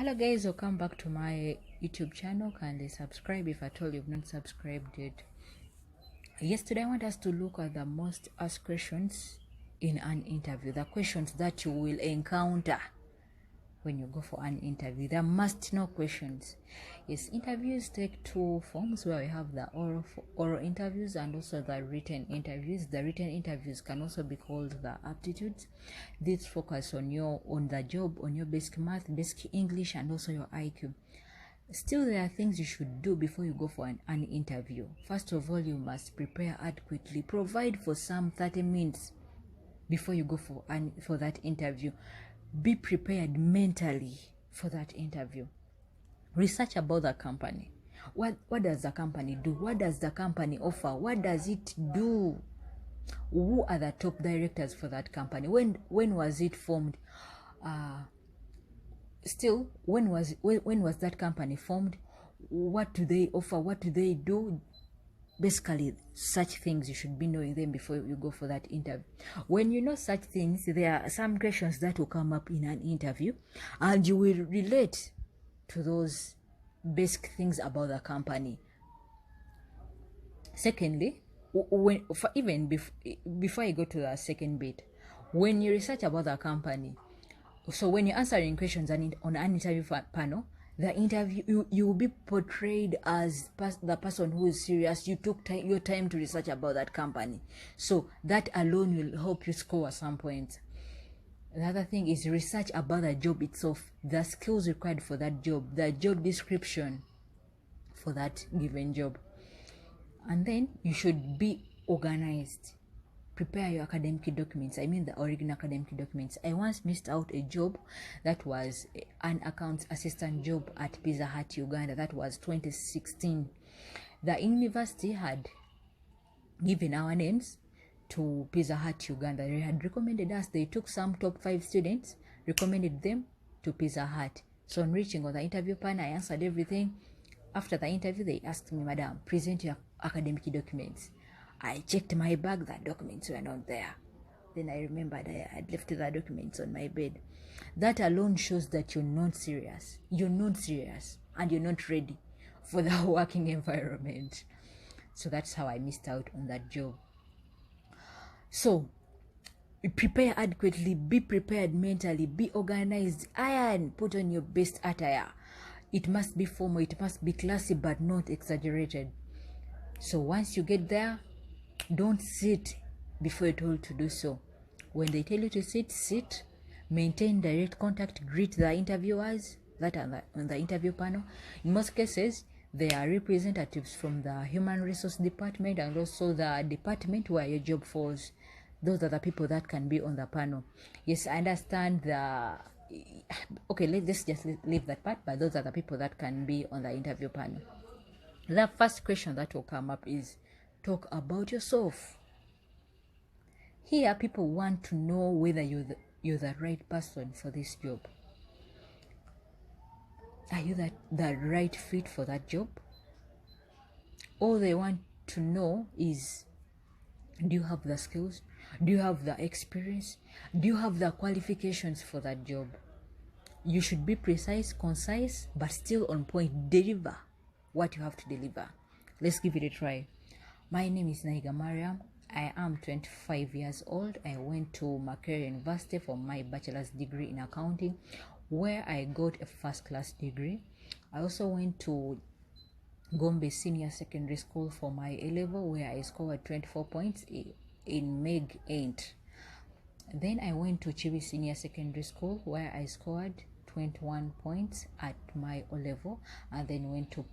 Hello guys, welcome back to my YouTube channel. Kindly subscribe if at all you've not subscribed yet. Yesterday I want us to look at the most asked questions in an interview, the questions that you will encounter when you go for an interview. There must know questions. Yes, interviews take two forms, where we have the oral interviews and also the written interviews. The written interviews can also be called the aptitudes. These focus on the job, on your basic math, basic English, and also your IQ. Still, there are things you should do before you go for an interview. First of all, you must prepare adequately. Provide for some 30 minutes before you go for that interview. Be prepared mentally for that interview. Research about the company. What does the company do? What does the company offer? What does it do? Who are the top directors for that company? When was it formed? When was that company formed? What do they offer? What do they do? Basically, such things you should be knowing them before you go for that interview. When you know such things, there are some questions that will come up in an interview, and you will relate to those basic things about the company. Secondly, before I go to the second bit, when you research about the company, so when you're answering questions on an interview panel, the interview, you will be portrayed as the person who is serious. You took your time to research about that company, so that alone will help you score some points. The other thing is research about the job itself, the skills required for that job, the job description for that given job. And then you should be organized. Prepare your academic documents. I mean the original academic documents. I once missed out a job that was an accounts assistant job at Pizza Hut, Uganda. That was 2016. The university had given our names to Pizza Hut, Uganda. They had recommended us. They took some top 5 students, recommended them to Pizza Hut. So on reaching on the interview panel, I answered everything. After the interview, they asked me, "Madam, present your academic documents." I checked my bag, the documents were not there. Then I remembered I had left the documents on my bed. That alone shows that you're not serious. You're not serious and you're not ready for the working environment. So that's how I missed out on that job. So prepare adequately, be prepared mentally, be organized, put on your best attire. It must be formal, it must be classy, but not exaggerated. So once you get there, don't sit before you're told to do so. When they tell you to sit, sit. Maintain direct contact. Greet the interviewers that are on the interview panel. In most cases, they are representatives from the human resource department and also the department where your job falls. Those are the people that can be on the panel. Yes, I understand okay, let's just leave that part, but those are the people that can be on the interview panel. The first question that will come up is, talk about yourself. Here, people want to know whether you're the right person for this job. Are you the right fit for that job? All they want to know is, do you have the skills? Do you have the experience? Do you have the qualifications for that job? You should be precise, concise, but still on point. Deliver what you have to deliver. Let's give it a try. My name is Naiga Mariam. I am 25 years old. I went to Makerere University for my bachelor's degree in accounting, where I got a first-class degree. I also went to Gombe Senior Secondary School for my A-level, where I scored 24 points in Meg 8. Then I went to Chibi Senior Secondary School, where I scored 21 points at my O-level, and then went to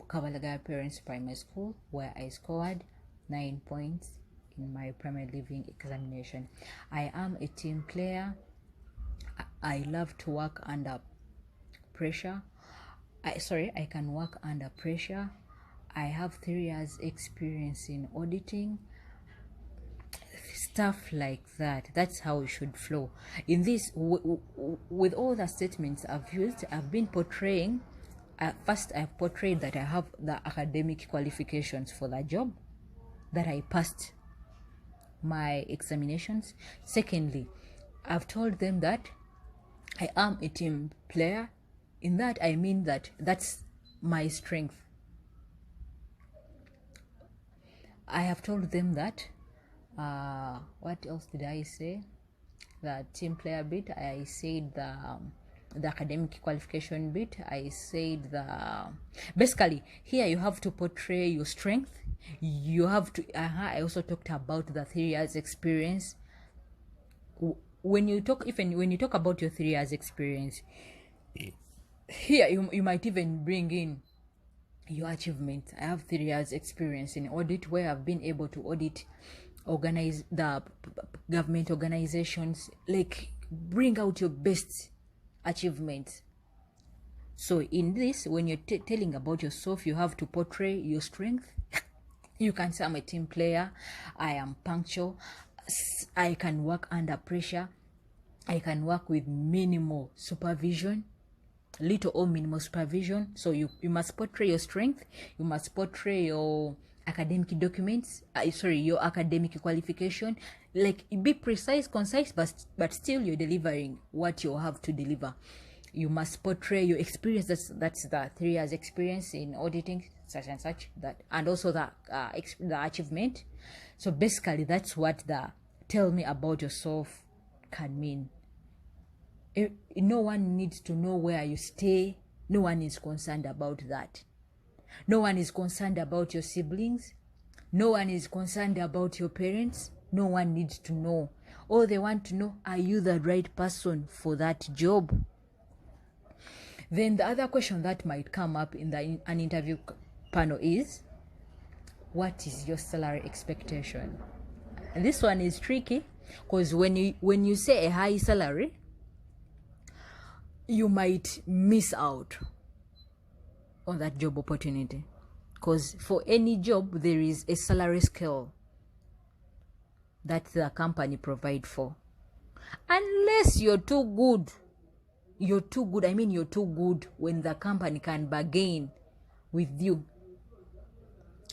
Kabalagala Parents Primary School, where I scored 9 points in my primary living examination. I am a team player. I love to work under pressure. I can work under pressure. I have 3 years experience in auditing. Stuff like that. That's how it should flow. In this, with all the statements I've used, I've been portraying. First, I've portrayed that I have the academic qualifications for that job, that I passed my examinations. Secondly, I've told them that I am a team player. In that, I mean that that's my strength. I have told them that. What else did I say? The team player bit. I said the academic qualification bit. I said basically here you have to portray your strength. You have to. I also talked about the 3 years experience. When you talk about your 3 years experience, here you might even bring in your achievement. I have 3 years experience in audit, where I've been able to audit organize the government organizations. Like, bring out your best achievements. So in this, when you're telling about yourself, you have to portray your strength. You can say, I'm a team player, I am punctual, I can work under pressure, I can work with minimal supervision, little or minimal supervision. So you must portray your strength. You must portray your academic documents, your academic qualification. Like, be precise, concise, but still you're delivering what you have to deliver. You must portray your experience. That's the 3 years experience in auditing, such and such, that, and also the achievement. So basically, that's what the tell me about yourself can mean. No one needs to know where you stay. No one is concerned about that. No one is concerned about your siblings. No one is concerned about your parents. No one needs to know. All they want to know, are you the right person for that job? Then the other question that might come up in an interview panel is, what is your salary expectation? And this one is tricky, because when you say a high salary, you might miss out on that job opportunity, because for any job there is a salary scale that the company provide for. Unless you're too good when the company can bargain with you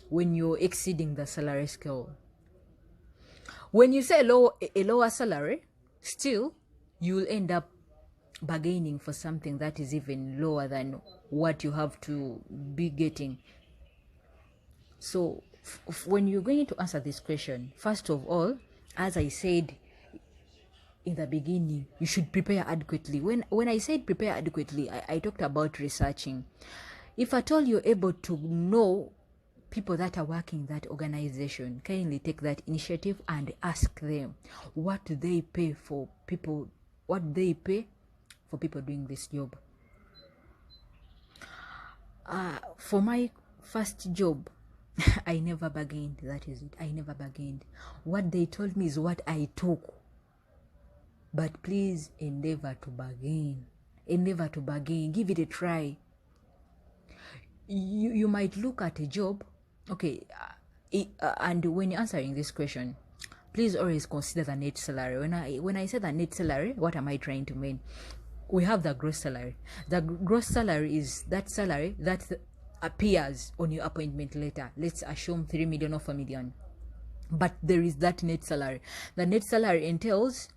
when you're exceeding the salary scale. When you say a lower salary, still you'll end up bargaining for something that is even lower than what you have to be getting. So when you're going to answer this question, first of all, as I said in the beginning, you should prepare adequately. When I said prepare adequately, I talked about researching. If at all you're able to know people that are working in that organization, kindly take that initiative and ask them, what do they pay for people? What do they pay for people doing this job? For my first job, I never bargained. That is it. I never bargained. What they told me is what I took. But please endeavor to bargain. Endeavor to bargain. Give it a try. You might look at a job. Okay. And when you're answering this question, please always consider the net salary. When I say the net salary, what am I trying to mean? We have the gross salary. The gross salary is that salary that appears on your appointment letter. Let's assume 3 million or 4 million. But there is that net salary. The net salary entails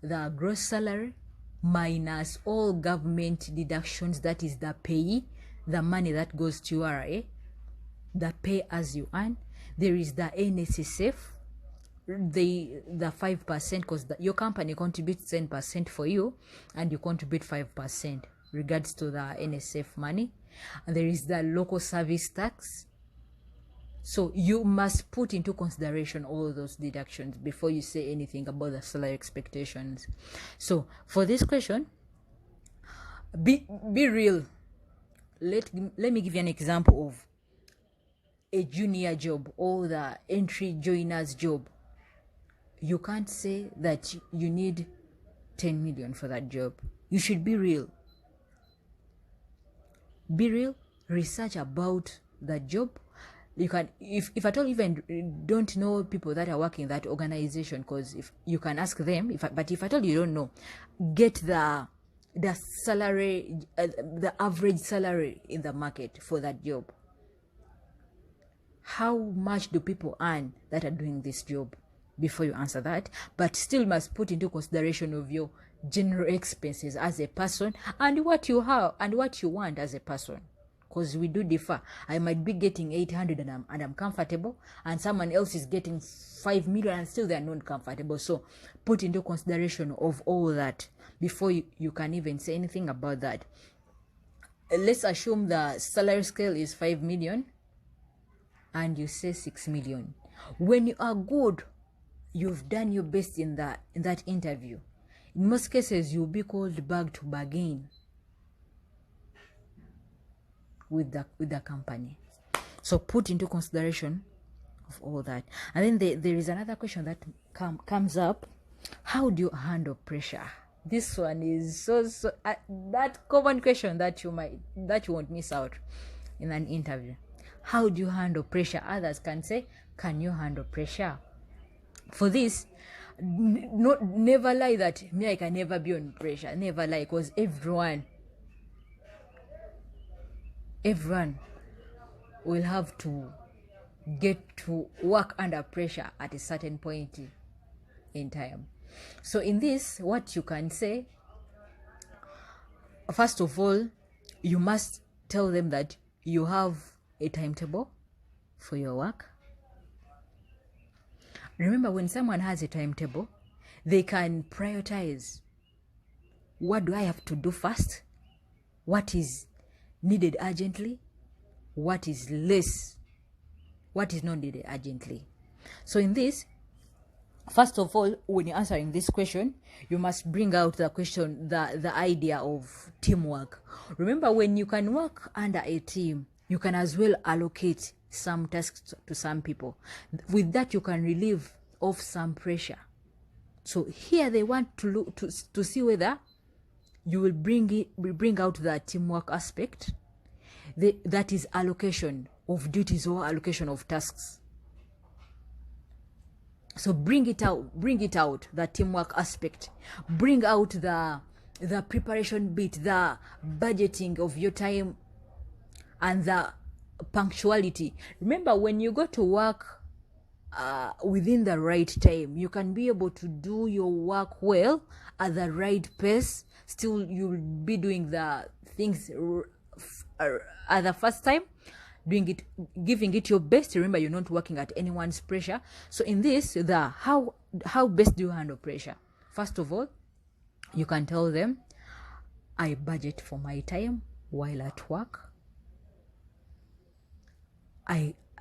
the gross salary minus all government deductions. That is the pay, the money that goes to URA, the pay as you earn. There is the NSSF, the 5%, because your company contributes 10% for you, and you contribute 5% regards to the NSF money. And there is the local service tax. So you must put into consideration all those deductions before you say anything about the salary expectations. So for this question, be real. Let me give you an example of a junior job or the entry joiner's job. You can't say that you need 10 million for that job. You should be real. Be real. Research about the job. You can, if at all even don't know people that are working in that organization, because if you can ask them, but if at all you don't know, get the salary, the average salary in the market for that job. How much do people earn that are doing this job before you answer that? But still must put into consideration of your general expenses as a person, and what you have and what you want as a person, because we do differ. I might be getting 800 and I'm comfortable, and someone else is getting 5 million and still they're not comfortable. So put into consideration of all that before you can even say anything about that. Let's assume the salary scale is 5 million and you say 6 million. When you are good, you've done your best in that interview, in most cases you'll be called back to bargain with the company. So put into consideration of all that. And then there is another question that comes up: how do you handle pressure? This one is so that common question that you won't miss out in an interview. How do you handle pressure? Others can say, can you handle pressure? For this, never lie that me, I can never be on pressure. Never lie, because everyone will have to get to work under pressure at a certain point in time. So in this, what you can say, first of all, you must tell them that you have a timetable for your work. Remember, when someone has a timetable, they can prioritize. What do I have to do first? What is needed urgently? What is less? What is not needed urgently? So in this, first of all, when you're answering this question, you must bring out the idea of teamwork. Remember, when you can work under a team, you can as well allocate some tasks to some people. With that, you can relieve of some pressure. So here they want to look to see whether you will bring out the teamwork aspect. That is allocation of duties or allocation of tasks. So bring it out, the teamwork aspect. Bring out the preparation bit, the budgeting of your time, and the punctuality. Remember, when you go to work within the right time, you can be able to do your work well at the right pace. Still, you'll be doing the things at the first time, giving it your best. Remember, you're not working at anyone's pressure. So in this, how best do you handle pressure? First of all, you can tell them, I budget for my time while at work.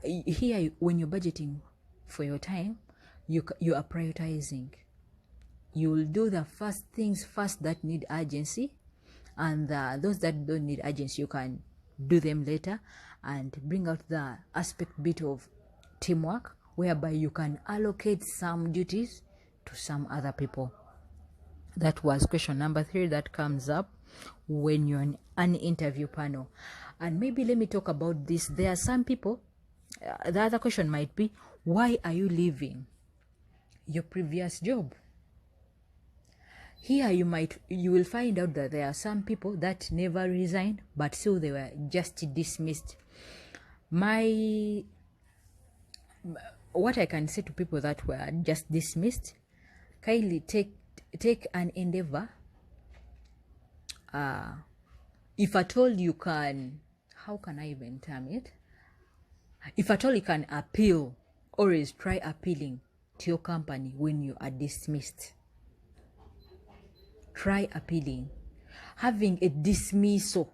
Here, when you're budgeting for your time, you are prioritizing. You will do the first things first that need urgency, and those that don't need urgency, you can do them later, and bring out the aspect bit of teamwork, whereby you can allocate some duties to some other people. That was question number 3 that comes up when you're on an interview panel. And maybe let me talk about this. There are some people, the other question might be, why are you leaving your previous job? Here you will find out that there are some people that never resigned, but still they were just dismissed. What I can say to people that were just dismissed, kindly take an endeavor. If at all you can, how can I even term it? If at all you can appeal, always try appealing to your company when you are dismissed. Try appealing. Having a dismissal.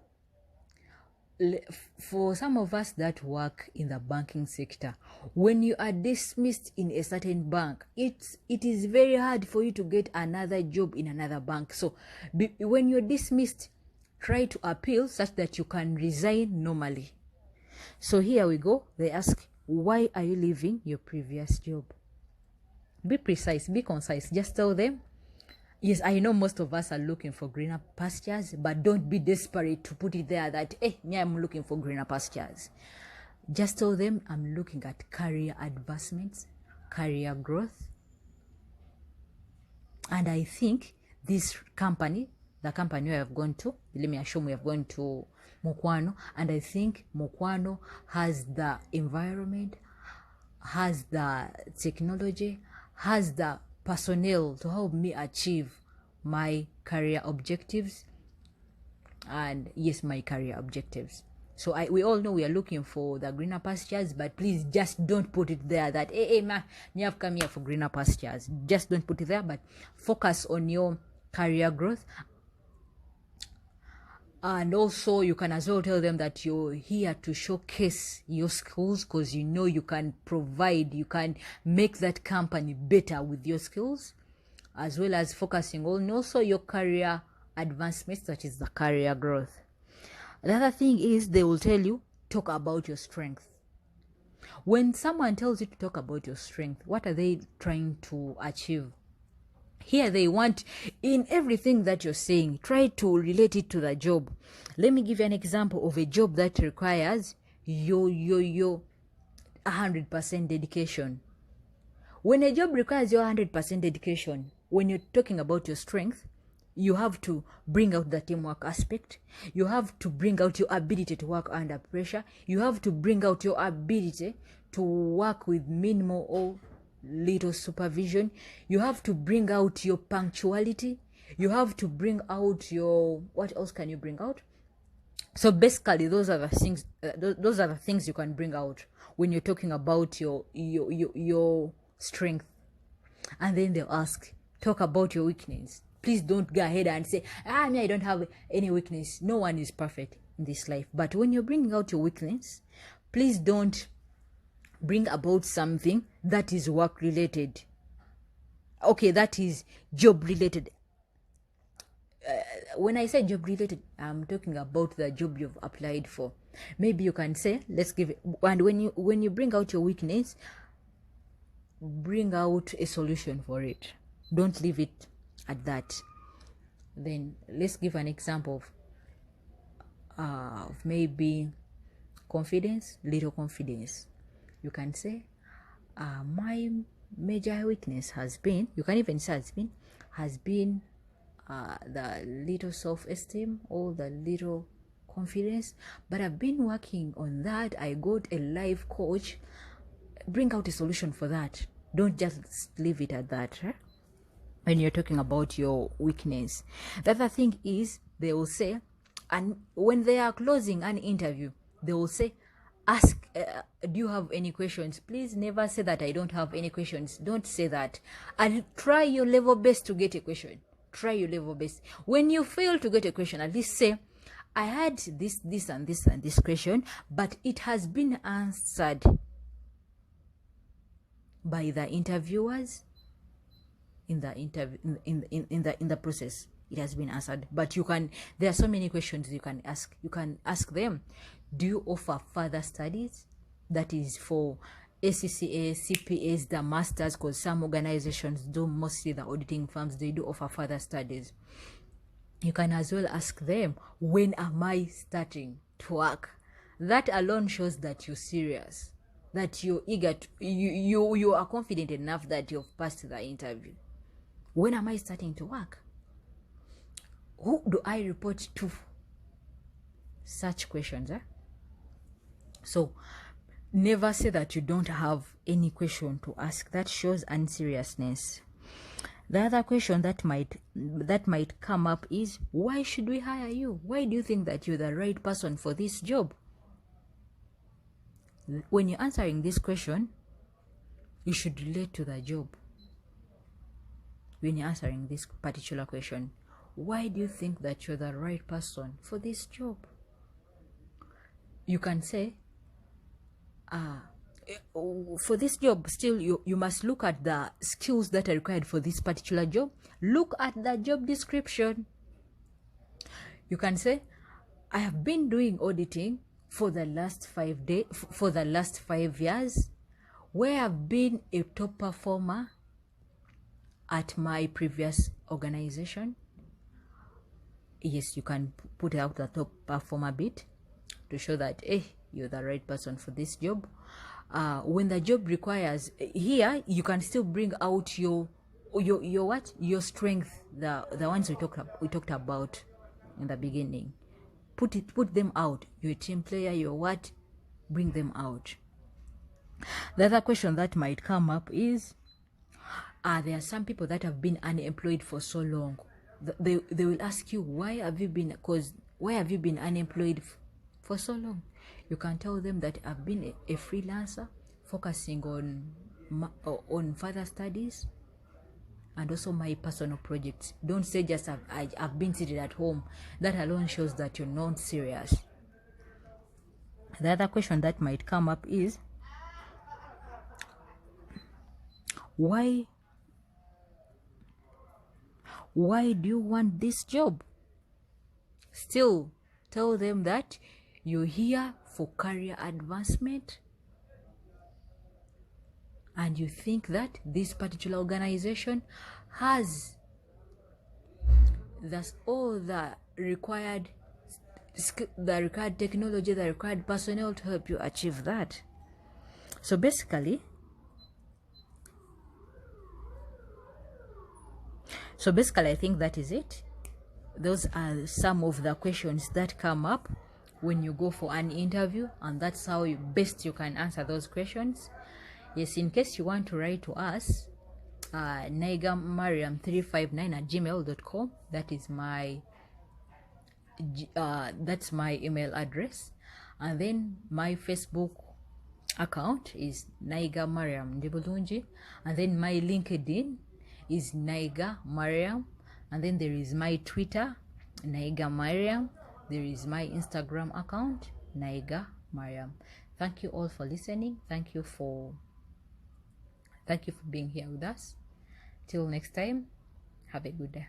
For some of us that work in the banking sector, when you are dismissed in a certain bank, it is very hard for you to get another job in another bank. So when you're dismissed, try to appeal such that you can resign normally. So here we go. They ask, why are you leaving your previous job? Be precise, be concise. Just tell them, yes, I know most of us are looking for greener pastures, but don't be desperate to put it there that, I'm looking for greener pastures. Just tell them, I'm looking at career advancements, career growth. And I think this company, the company we have gone to, let me assume we have gone to Mukwano, and I think Mukwano has the environment, has the technology, has the personnel to help me achieve my career objectives. And yes, my career objectives. So we all know we are looking for the greener pastures, but please just don't put it there that, hey man, you have come here for greener pastures. Just don't put it there, but focus on your career growth. And also you can as well tell them that you're here to showcase your skills, because you know you can provide, you can make that company better with your skills, as well as focusing on also your career advancements, that is the career growth. The other thing is they will tell you, talk about your strength. When someone tells you to talk about your strength, what are they trying to achieve? Here they want, in everything that you're saying, try to relate it to the job. Let me give you an example of a job that requires your 100% dedication. When a job requires your 100% dedication, when you're talking about your strength, you have to bring out the teamwork aspect. You have to bring out your ability to work under pressure. You have to bring out your ability to work with minimal or little supervision. You have to bring out your punctuality. You have to bring out your, what else can you bring out? So basically, those are the things. Those are the things you can bring out when you're talking about your strength. And then they'll ask, talk about your weakness. Please don't go ahead and say, I don't have any weakness. No one is perfect in this life. But when you're bringing out your weakness, please don't bring about something that is work related. Okay, that is job related. When I say job related, I'm talking about the job you've applied for. Maybe you can say, let's give it, and when you bring out your weakness, bring out a solution for it. Don't leave it at that. Then let's give an example of maybe confidence, little confidence. You can say, my major weakness has been, you can even say has been the little self-esteem or the little confidence, but I've been working on that. I got a life coach. Bring out a solution for that. Don't just leave it at that. When you're talking about your weakness, the other thing is they will say, and when they are closing an interview, they will say, ask, do you have any questions? Please never say that I don't have any questions. Don't say that. And try your level best to get a question. Try your level best. When you fail to get a question, at least say, I had this and this question, but it has been answered by the interviewers in the interview, in the process. It has been answered, but there are so many questions you can ask. You can ask them, do you offer further studies? That is for ACCA, CPAs, the masters, because some organizations do, mostly the auditing firms, they do offer further studies. You can as well ask them, when am I starting to work? That alone shows that you're serious, that you're eager to, you are confident enough that you've passed the interview. When am I starting to work? Who do I report to? Such questions. So never say that you don't have any question to ask. That shows unseriousness. The other question that might come up is, why should we hire you? Why do you think that you're the right person for this job? When you're answering this question, you should relate to the job. When you're answering this particular question, why do you think that you're the right person for this job? You can say, for this job, still you must look at the skills that are required for this particular job. Look at the job description. You can say, I have been doing auditing for the last 5 years, where I've been a top performer at my previous organization. Yes, you can put out the top performer bit to show that, you're the right person for this job. When the job requires, here you can still bring out your strength, the ones we talked about in the beginning. Put them out. You're a team player, you're what? Bring them out. The other question that might come up is, there are some people that have been unemployed for so long. they will ask you, why have you been unemployed for so long? You can tell them that I've been a freelancer focusing on further studies and also my personal projects. Don't say just I've been seated at home. That alone shows that you're not serious. The other question that might come up is, why do you want this job? Still tell them that you're here for career advancement and you think that this particular organization has all the required technology, the required personnel to help you achieve that. So basically I think that is it. Those are some of the questions that come up when you go for an interview, and that's how you can answer those questions. Yes, in case you want to write to us, naigamariam359@gmail.com. That is that's my email address. And then my Facebook account is Naiga Mariam Ndibulunji, and then my LinkedIn is Naiga Mariam, and then there is my Twitter, Naiga Mariam. There is my Instagram account, Naiga Mariam. Thank you all for listening. Thank you for being here with us. Till next time, have a good day.